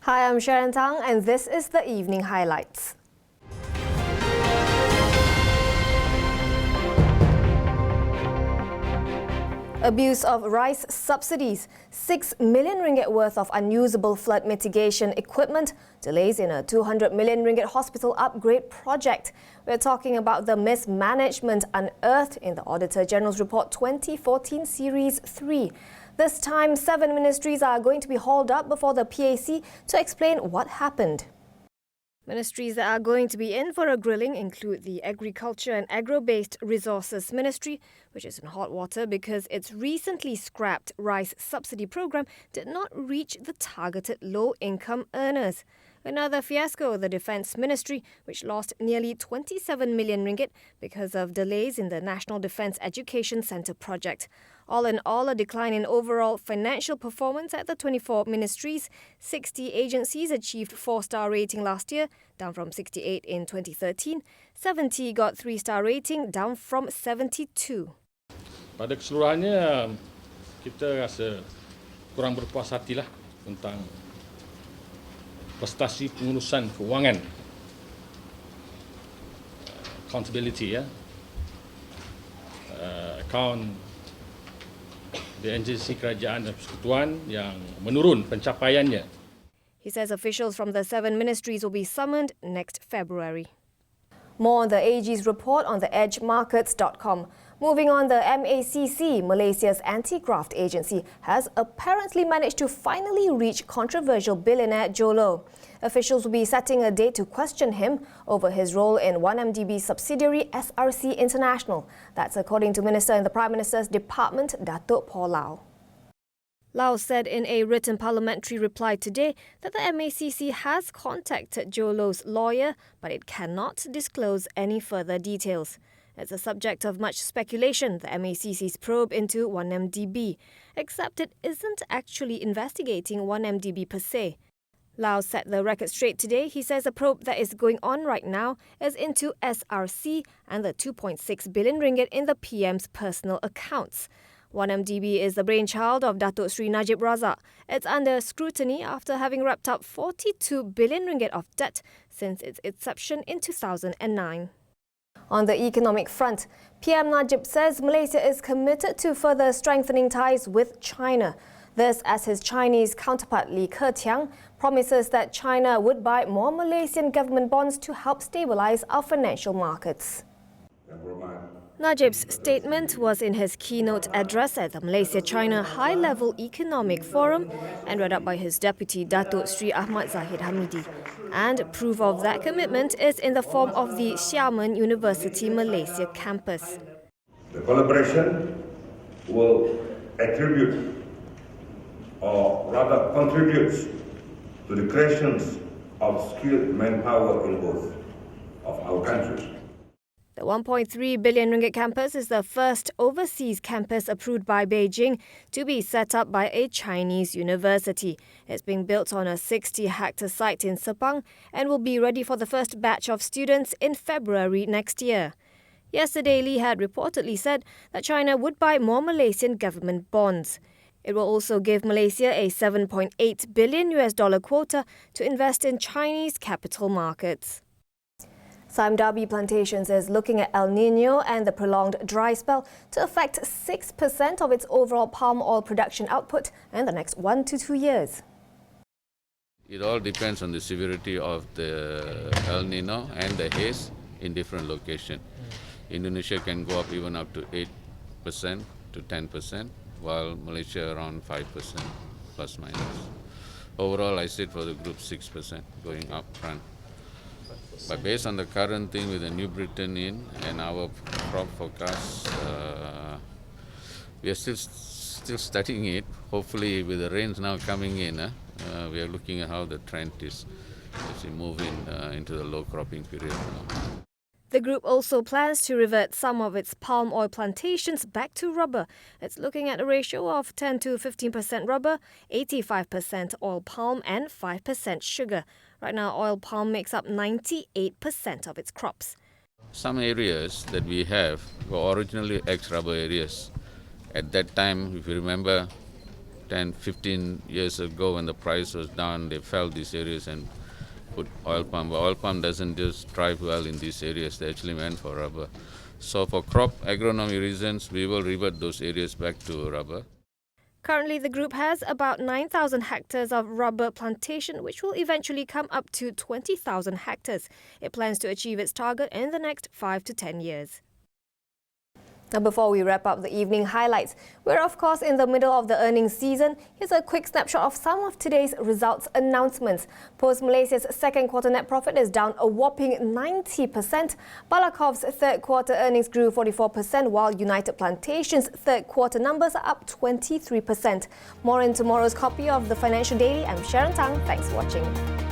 Hi, I'm Sharon Tang, and this is the evening highlights. Abuse of rice subsidies, 6 million ringgit worth of unusable flood mitigation equipment, delays in a 200 million ringgit hospital upgrade project. We're talking about the mismanagement unearthed in the Auditor General's Report 2014 Series 3. This time, 7 ministries are going to be hauled up before the PAC to explain what happened. Ministries that are going to be in for a grilling include the Agriculture and Agro-Based Resources Ministry, which is in hot water because its recently scrapped rice subsidy program did not reach the targeted low-income earners. Another fiasco, the Defence Ministry, which lost nearly 27 million ringgit because of delays in the National Defence Education Centre project. All in all, a decline in overall financial performance at the 24 ministries. 60 agencies achieved 4-star rating last year, down from 68 in 2013. 70 got 3-star rating, down from 72. Pada keseluruhannya, kita rasa kurang berpuas hatilah tentang prestasi pengurusan kewangan, accountability, akaun di agensi kerajaan dan persekutuan yang menurun pencapaiannya. He says officials from the 7 ministries will be summoned next February. More on the AG's report on the edgemarkets.com. Moving on, the MACC, Malaysia's anti-graft agency, has apparently managed to finally reach controversial billionaire Jolo. Officials will be setting a date to question him over his role in 1MDB subsidiary SRC International. That's according to Minister in the Prime Minister's Department, Datuk Paul Lau. Lau said in a written parliamentary reply today that the MACC has contacted Jolo's lawyer, but it cannot disclose any further details. It's a subject of much speculation, the MACC's probe into 1MDB, except it isn't actually investigating 1MDB per se. Lau set the record straight today. He says a probe that is going on right now is into SRC and the 2.6 billion ringgit in the PM's personal accounts. 1MDB is the brainchild of Datuk Sri Najib Razak. It's under scrutiny after having wrapped up 42 billion ringgit of debt since its inception in 2009. On the economic front, PM Najib says Malaysia is committed to further strengthening ties with China. This as his Chinese counterpart Li Keqiang promises that China would buy more Malaysian government bonds to help stabilise our financial markets. Najib's statement was in his keynote address at the Malaysia-China High-Level Economic Forum and read up by his deputy Datuk Sri Ahmad Zahid Hamidi. And proof of that commitment is in the form of the Xiamen University Malaysia campus. The collaboration will attribute, or rather contributes, to the creation of skilled manpower in both of our countries. The 1.3 billion ringgit campus is the first overseas campus approved by Beijing to be set up by a Chinese university. It's being built on a 60-hectare site in Sepang and will be ready for the first batch of students in February next year. Yesterday, Lee had reportedly said that China would buy more Malaysian government bonds. It will also give Malaysia a $7.8 billion quota to invest in Chinese capital markets. Sime Darby Plantations is looking at El Niño and the prolonged dry spell to affect 6% of its overall palm oil production output in the next 1 to 2 years. It all depends on the severity of the El Nino and the haze in different locations. Indonesia can go up even up to 8% to 10%, while Malaysia around 5% plus minus. Overall, I said for the group 6% going up front. But based on the current thing with the New Britain in and our crop forecast, we are still studying it. Hopefully, with the rains now coming in, we are looking at how the trend is as we move into the low cropping period now. The group also plans to revert some of its palm oil plantations back to rubber. It's looking at a ratio of 10 to 15% rubber, 85% oil palm and 5% sugar. Right now, oil palm makes up 98% of its crops. Some areas that we have were originally ex-rubber areas. At that time, if you remember, 10, 15 years ago when the price was down, they fell these areas and put oil palm. But oil palm doesn't just thrive well in these areas. They're actually meant for rubber. So for crop agronomy reasons, we will revert those areas back to rubber. Currently, the group has about 9,000 hectares of rubber plantation, which will eventually come up to 20,000 hectares. It plans to achieve its target in the next 5 to 10 years. Now, before we wrap up the evening highlights, we're of course in the middle of the earnings season. Here's a quick snapshot of some of today's results announcements. Post Malaysia's second quarter net profit is down a whopping 90%. Balakov's third quarter earnings grew 44%, while United Plantation's third quarter numbers are up 23%. More in tomorrow's copy of the Financial Daily. I'm Sharon Tang. Thanks for watching.